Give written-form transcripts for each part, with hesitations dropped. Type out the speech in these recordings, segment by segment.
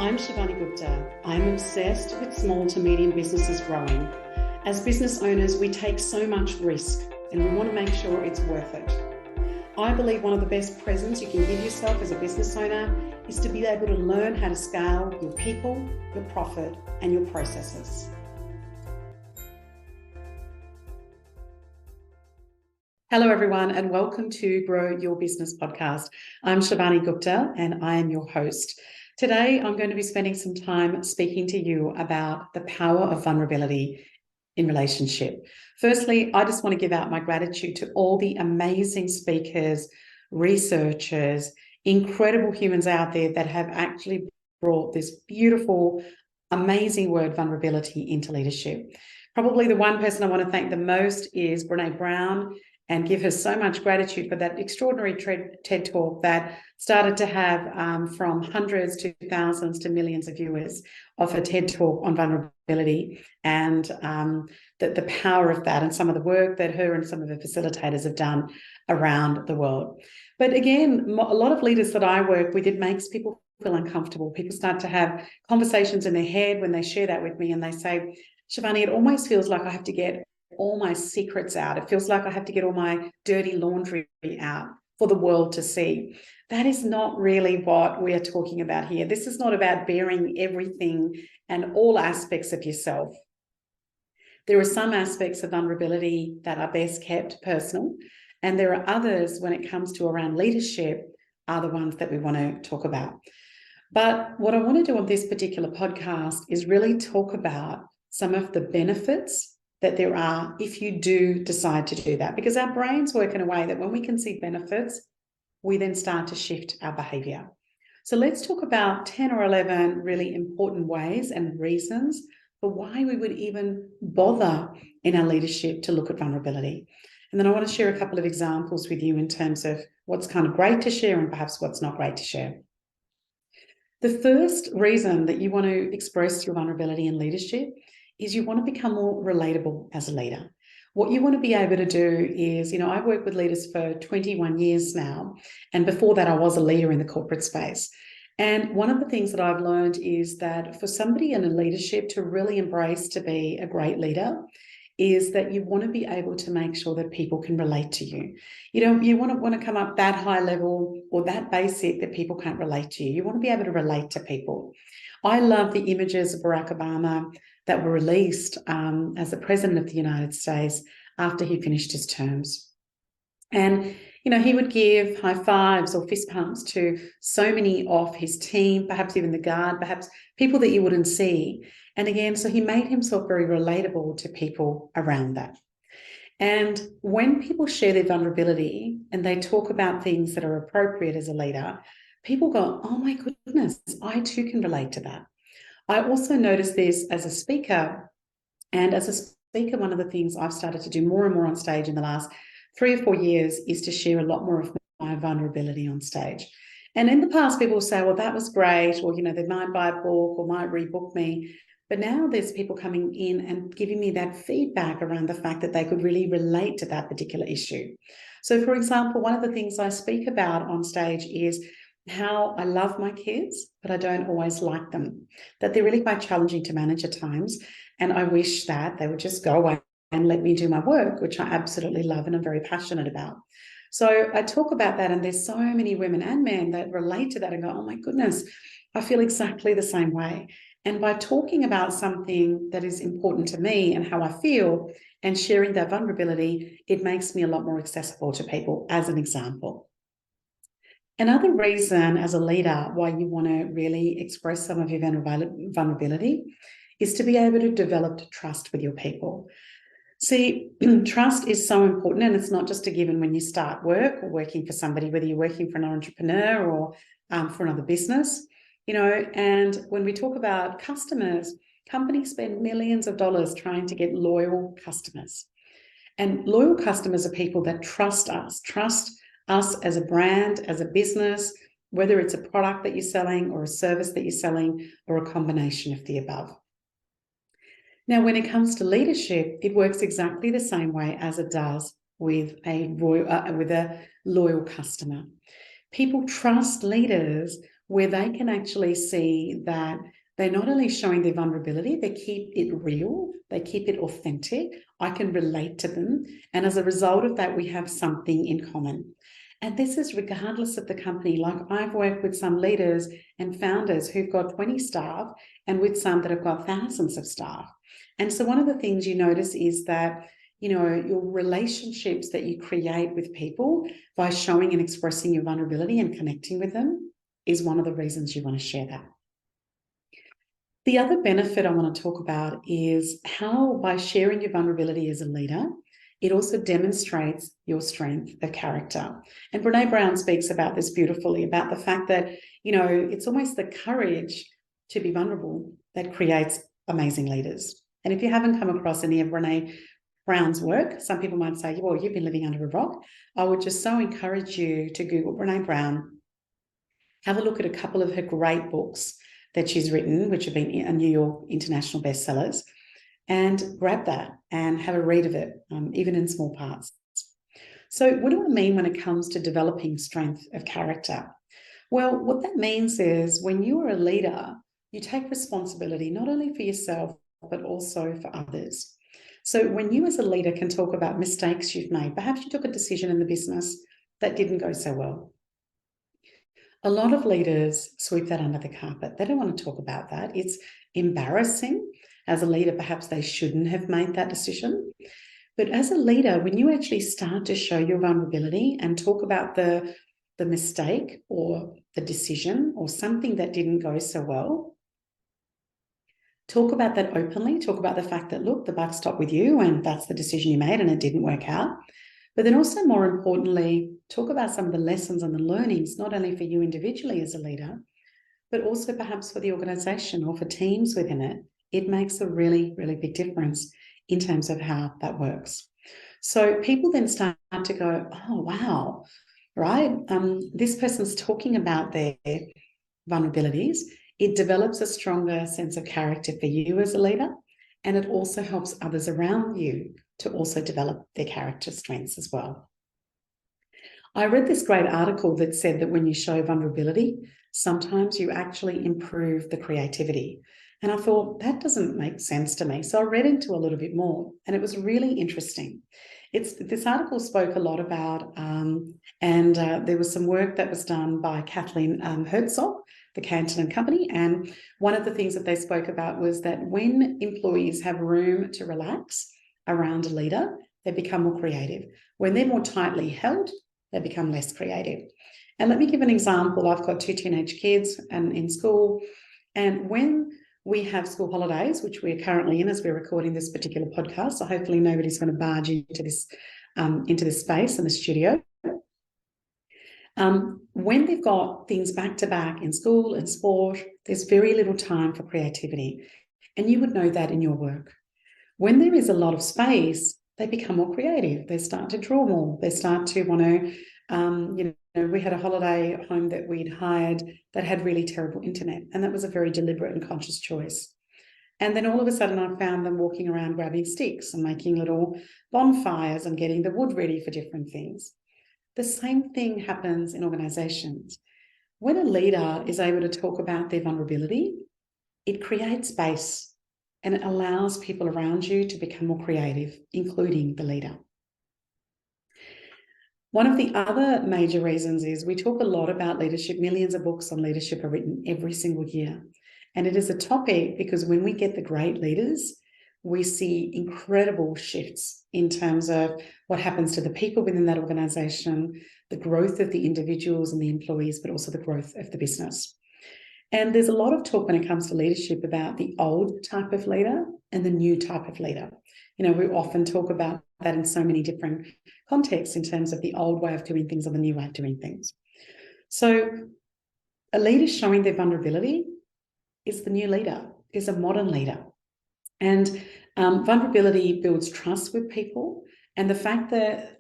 I'm Shivani Gupta. I'm obsessed with small to medium businesses growing. As business owners, we take so much risk and we want to make sure it's worth it. I believe one of the best presents you can give yourself as a business owner is to be able to learn how to scale your people, your profit, and your processes. Hello, everyone, and welcome to Grow Your Business podcast. I'm Shivani Gupta, and I am your host. Today, I'm going to be spending some time speaking to you about the power of vulnerability in relationship. Firstly, I just want to give out my gratitude to all the amazing speakers, researchers, incredible humans out there that have actually brought this beautiful, amazing word vulnerability into leadership. Probably the one person I want to thank the most is Brené Brown, and give her so much gratitude for that extraordinary TED Talk that started to have from hundreds to thousands to millions of viewers of her TED Talk on vulnerability and the power of that and some of the work that her and some of her facilitators have done around the world. But again, a lot of leaders that I work with, it makes people feel uncomfortable. People start to have conversations in their head when they share that with me and they say, Shivani, it almost feels like I have to get all my secrets out. It feels like I have to get all my dirty laundry out for the world to see. That is not really what we are talking about here. This is not about bearing everything and all aspects of yourself. There are some aspects of vulnerability that are best kept personal, and there are others when it comes to around leadership are the ones that we want to talk about. But what I want to do on this particular podcast is really talk about some of the benefits that there are if you do decide to do that, because our brains work in a way that when we can see benefits, we then start to shift our behavior. So let's talk about 10 or 11 really important ways and reasons for why we would even bother in our leadership to look at vulnerability. And then I want to share a couple of examples with you in terms of what's kind of great to share and perhaps what's not great to share. The first reason that you want to express your vulnerability in leadership is you want to become more relatable as a leader. What you want to be able to do is, I've worked with leaders for 21 years now, and before that I was a leader in the corporate space. And one of the things that I've learned is that for somebody in a leadership to really embrace to be a great leader is that you want to be able to make sure that people can relate to you. You want to come up that high level or that basic that people can't relate to you. You want to be able to relate to people. I love the images of Barack Obama that were released as the president of the United States after he finished his terms. And, he would give high fives or fist pumps to so many of his team, perhaps even the guard, perhaps people that you wouldn't see. And again, so he made himself very relatable to people around that. And when people share their vulnerability and they talk about things that are appropriate as a leader, people go, oh my goodness, I too can relate to that. I also noticed this as a speaker. And as a speaker, one of the things I've started to do more and more on stage in the last 3 or 4 years is to share a lot more of my vulnerability on stage. And in the past, people will say, well, that was great, or, they might buy a book or might rebook me. But now there's people coming in and giving me that feedback around the fact that they could really relate to that particular issue. So, for example, one of the things I speak about on stage is how I love my kids, but I don't always like them, that they're really quite challenging to manage at times. And I wish that they would just go away and let me do my work, which I absolutely love and I'm very passionate about. So I talk about that, and there's so many women and men that relate to that and go, oh my goodness, I feel exactly the same way. And by talking about something that is important to me and how I feel and sharing that vulnerability, it makes me a lot more accessible to people, as an example. Another reason as a leader why you want to really express some of your vulnerability is to be able to develop trust with your people. See, trust is so important, and it's not just a given when you start work or working for somebody, whether you're working for an entrepreneur or for another business, and when we talk about customers, companies spend millions of dollars trying to get loyal customers. And loyal customers are people that trust us as a brand, as a business, whether it's a product that you're selling or a service that you're selling or a combination of the above. Now, when it comes to leadership, it works exactly the same way as it does with a loyal customer. People trust leaders where they can actually see that they're not only showing their vulnerability, they keep it real, they keep it authentic. I can relate to them. And as a result of that, we have something in common. And this is regardless of the company. Like I've worked with some leaders and founders who've got 20 staff and with some that have got thousands of staff. And so one of the things you notice is that, you know, your relationships that you create with people by showing and expressing your vulnerability and connecting with them is one of the reasons you want to share that. The other benefit I want to talk about is how by sharing your vulnerability as a leader, it also demonstrates your strength of character. And Brené Brown speaks about this beautifully, about the fact that, you know, it's almost the courage to be vulnerable that creates amazing leaders. And if you haven't come across any of Brené Brown's work, some people might say, well, you've been living under a rock. I would just so encourage you to Google Brené Brown, have a look at a couple of her great books that she's written, which have been New York international bestsellers, and grab that and have a read of it, even in small parts. So what do I mean when it comes to developing strength of character? Well, what that means is when you are a leader, you take responsibility not only for yourself, but also for others. So when you as a leader can talk about mistakes you've made, perhaps you took a decision in the business that didn't go so well. A lot of leaders sweep that under the carpet. They don't want to talk about that. It's embarrassing. As a leader, perhaps they shouldn't have made that decision. But as a leader, when you actually start to show your vulnerability and talk about the mistake or the decision or something that didn't go so well, talk about that openly, talk about the fact that, look, the buck stopped with you and that's the decision you made and it didn't work out. But then also, more importantly, talk about some of the lessons and the learnings, not only for you individually as a leader, but also perhaps for the organization or for teams within it. It makes a really, really big difference in terms of how that works. So people then start to go, oh, wow, right? This person's talking about their vulnerabilities. It develops a stronger sense of character for you as a leader, and it also helps others around you to also develop their character strengths as well. I read this great article that said that when you show vulnerability, sometimes you actually improve the creativity. And I thought, that doesn't make sense to me. So I read into a little bit more, and it was really interesting. This article spoke a lot about, there was some work that was done by Kathleen Herzog, the Canton and Company. And one of the things that they spoke about was that when employees have room to relax around a leader, they become more creative. When they're more tightly held, they become less creative. And let me give an example. I've got 2 teenage kids and in school, and when we have school holidays, which we're currently in as we're recording this particular podcast, so hopefully nobody's going to barge into this space in the studio. When they've got things back to back in school and sport, there's very little time for creativity. And you would know that in your work. When there is a lot of space, they become more creative. They start to draw more. They start to want to, we had a holiday home that we'd hired that had really terrible internet. And that was a very deliberate and conscious choice. And then all of a sudden I found them walking around grabbing sticks and making little bonfires and getting the wood ready for different things. The same thing happens in organizations. When a leader is able to talk about their vulnerability, it creates space and it allows people around you to become more creative, including the leader. One of the other major reasons is we talk a lot about leadership. Millions of books on leadership are written every single year. And it is a topic because when we get the great leaders, we see incredible shifts in terms of what happens to the people within that organization, the growth of the individuals and the employees, but also the growth of the business. And there's a lot of talk when it comes to leadership about the old type of leader and the new type of leader. We often talk about that in so many different contexts in terms of the old way of doing things or the new way of doing things. So a leader showing their vulnerability is the new leader, is a modern leader. And vulnerability builds trust with people. And the fact that,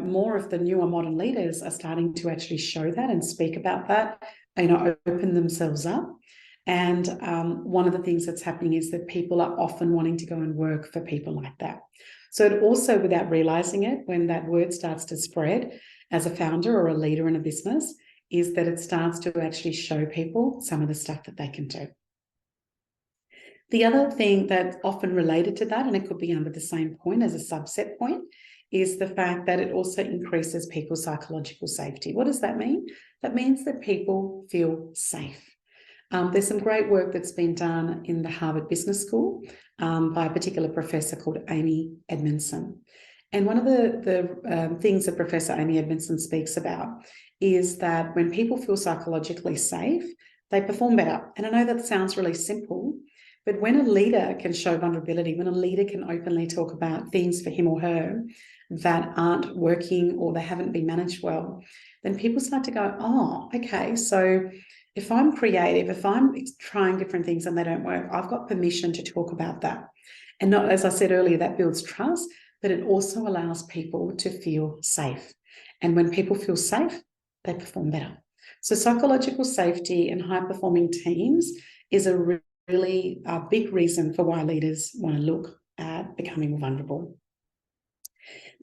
more of the newer modern leaders are starting to actually show that and speak about that, open themselves up. And one of the things that's happening is that people are often wanting to go and work for people like that. So it also, without realizing it, when that word starts to spread as a founder or a leader in a business, is that it starts to actually show people some of the stuff that they can do. The other thing that's often related to that, and it could be under the same point as a subset point, is the fact that it also increases people's psychological safety. What does that mean? That means that people feel safe. There's some great work that's been done in the Harvard Business School by a particular professor called Amy Edmondson. And one of the things that Professor Amy Edmondson speaks about is that when people feel psychologically safe, they perform better. And I know that sounds really simple, but when a leader can show vulnerability, when a leader can openly talk about things for him or her that aren't working or they haven't been managed well, then people start to go, oh, okay, so if I'm creative, if I'm trying different things and they don't work, I've got permission to talk about that. And not, as I said earlier, that builds trust, but it also allows people to feel safe. And when people feel safe, they perform better. So psychological safety and high-performing teams is a really big reason for why leaders want to look at becoming more vulnerable.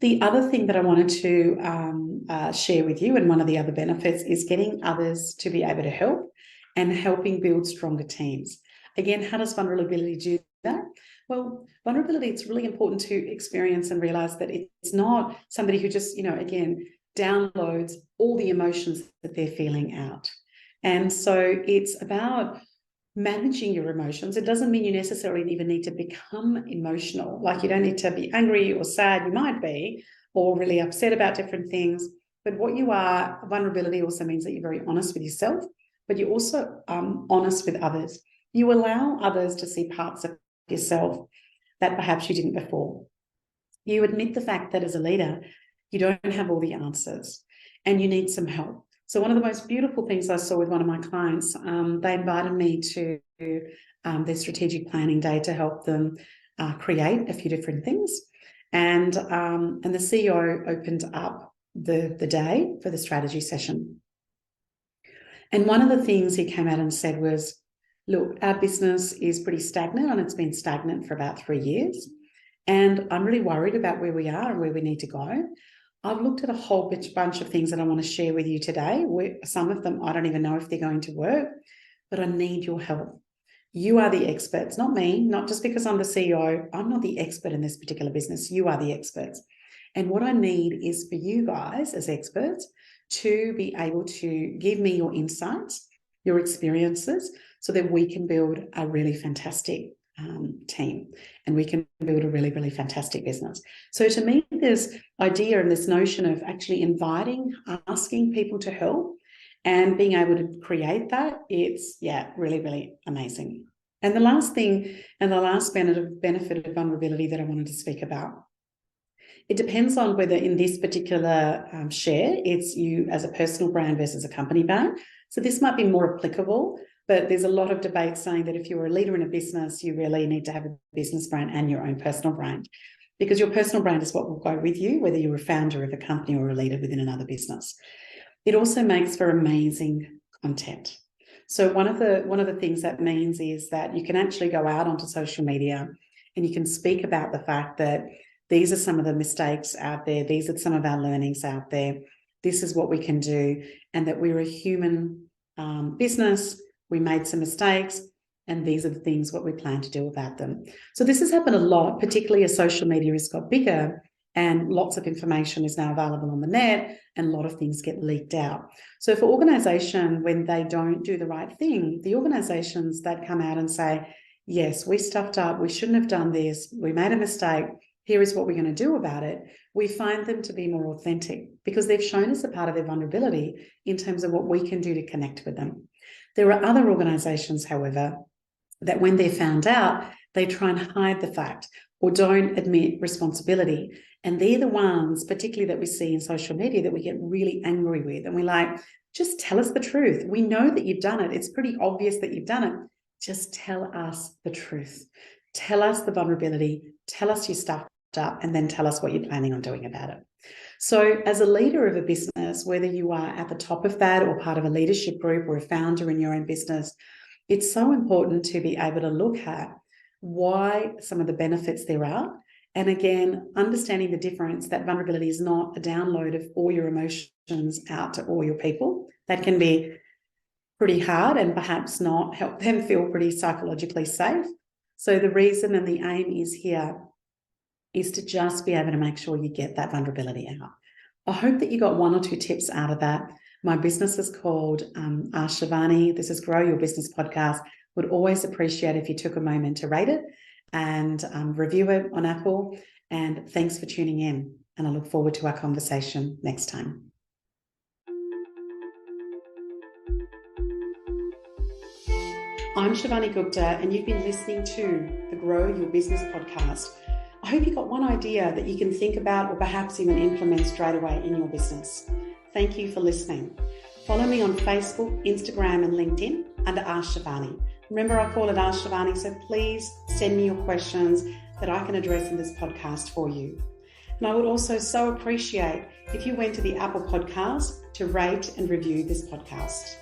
The other thing that I wanted to share with you, and one of the other benefits, is getting others to be able to help and helping build stronger teams. Again, how does vulnerability do that? Well, vulnerability, it's really important to experience and realize that it's not somebody who just, again, downloads all the emotions that they're feeling out. And so it's about managing your emotions. It doesn't mean you necessarily even need to become emotional. Like, you don't need to be angry or sad. You might be, or really upset about different things. But what you are, vulnerability also means that you're very honest with yourself, but you're also honest with others. You allow others to see parts of yourself that perhaps you didn't before. You admit the fact that as a leader, you don't have all the answers and you need some help. So one of the most beautiful things I saw with one of my clients, they invited me to their strategic planning day to help them create a few different things. And the CEO opened up the day for the strategy session. And one of the things he came out and said was, look, our business is pretty stagnant, and it's been stagnant for about 3 years. And I'm really worried about where we are and where we need to go. I've looked at a whole bunch of things that I want to share with you today. Some of them I don't even know if they're going to work, but I need your help. You are the experts, not me, not just because I'm the CEO. I'm not the expert in this particular business. You are the experts. And what I need is for you guys as experts to be able to give me your insights, your experiences, so that we can build a really fantastic team, and we can build a really, really fantastic business. So to me, this idea and this notion of actually inviting, asking people to help and being able to create that, it's, really, really amazing. And the last thing, and the last benefit of vulnerability that I wanted to speak about, it depends on whether in this particular share, it's you as a personal brand versus a company brand. So this might be more applicable, but there's a lot of debate saying that if you're a leader in a business, you really need to have a business brand and your own personal brand, because your personal brand is what will go with you, whether you're a founder of a company or a leader within another business. It also makes for amazing content. So one of the things that means is that you can actually go out onto social media and you can speak about the fact that these are some of the mistakes out there. These are some of our learnings out there. This is what we can do, and that we're a human business. We made some mistakes, and these are the things what we plan to do about them. So this has happened a lot, particularly as social media has got bigger and lots of information is now available on the net and a lot of things get leaked out. So for organisation, when they don't do the right thing, the organisations that come out and say, yes, we stuffed up, we shouldn't have done this, we made a mistake, here is what we're going to do about it, we find them to be more authentic because they've shown us a part of their vulnerability in terms of what we can do to connect with them. There are other organisations, however, that when they're found out, they try and hide the fact or don't admit responsibility. And they're the ones, particularly that we see in social media, that we get really angry with. And we're like, just tell us the truth. We know that you've done it. It's pretty obvious that you've done it. Just tell us the truth. Tell us the vulnerability. Tell us you stuffed up, and then tell us what you're planning on doing about it. So as a leader of a business, whether you are at the top of that or part of a leadership group or a founder in your own business, it's so important to be able to look at why some of the benefits there are. And again, understanding the difference that vulnerability is not a download of all your emotions out to all your people. That can be pretty hard and perhaps not help them feel pretty psychologically safe. So the reason and the aim is here is to just be able to make sure you get that vulnerability out. I hope that you got 1 or 2 tips out of that. My business is called Ask Shivani. This is Grow Your Business Podcast. Would always appreciate if you took a moment to rate it and review it on Apple. And thanks for tuning in. And I look forward to our conversation next time. I'm Shivani Gupta, and you've been listening to the Grow Your Business Podcast. I hope you got one idea that you can think about or perhaps even implement straight away in your business. Thank you for listening. Follow me on Facebook, Instagram, and LinkedIn under Ask Shivani. Remember, I call it Ask Shivani, so please send me your questions that I can address in this podcast for you. And I would also so appreciate if you went to the Apple Podcast to rate and review this podcast.